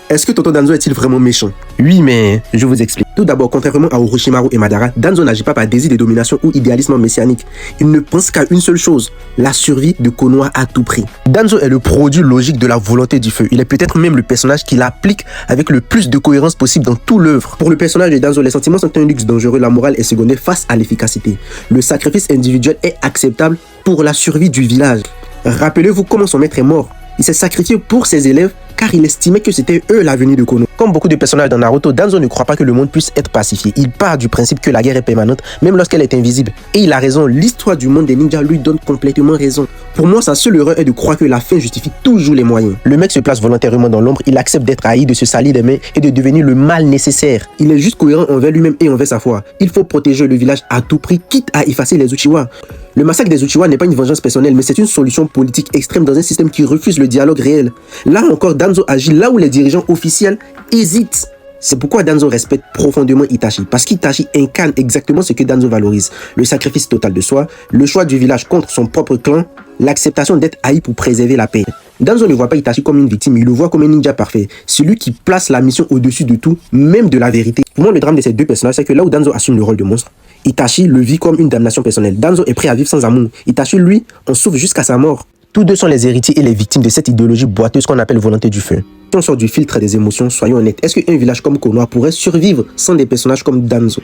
Est-ce que Tonton Danzo est-il vraiment méchant? Oui, mais je vous explique. Tout d'abord, contrairement à Orochimaru et Madara, Danzo n'agit pas par désir de domination ou idéalisme messianique. Il ne pense qu'à une seule chose, la survie de Konoha à tout prix. Danzo est le produit logique de la volonté du feu. Il est peut-être même le personnage qui l'applique avec le plus de cohérence possible dans tout l'œuvre. Pour le personnage de Danzo, les sentiments sont un luxe dangereux, la morale est secondaire face à l'efficacité. Le sacrifice individuel est acceptable pour la survie du village. Rappelez-vous comment son maître est mort. Il s'est sacrifié pour ses élèves car il estimait que c'était eux l'avenir de Konoha. Comme beaucoup de personnages dans Naruto, Danzo ne croit pas que le monde puisse être pacifié. Il part du principe que la guerre est permanente, même lorsqu'elle est invisible. Et il a raison, l'histoire du monde des ninjas lui donne complètement raison. Pour moi, sa seule erreur est de croire que la fin justifie toujours les moyens. Le mec se place volontairement dans l'ombre, il accepte d'être haï, de se salir des mains et de devenir le mal nécessaire. Il est juste cohérent envers lui-même et envers sa foi. Il faut protéger le village à tout prix, quitte à effacer les Uchiwa. Le massacre des Uchiwa n'est pas une vengeance personnelle, mais c'est une solution politique extrême dans un système qui refuse le dialogue réel. Là encore, Danzo agit là où les dirigeants officiels hésitent. C'est pourquoi Danzo respecte profondément Itachi, parce qu'Itachi incarne exactement ce que Danzo valorise. Le sacrifice total de soi, le choix du village contre son propre clan, l'acceptation d'être haï pour préserver la paix. Danzo ne voit pas Itachi comme une victime, il le voit comme un ninja parfait. Celui qui place la mission au-dessus de tout, même de la vérité. Pour moi, le drame de ces deux personnages, c'est que là où Danzo assume le rôle de monstre, Itachi le vit comme une damnation personnelle. Danzo est prêt à vivre sans amour. Itachi, lui, en souffre jusqu'à sa mort. Tous deux sont les héritiers et les victimes de cette idéologie boiteuse qu'on appelle volonté du feu. Si on sort du filtre des émotions, soyons honnêtes, est-ce qu'un village comme Konoha pourrait survivre sans des personnages comme Danzo?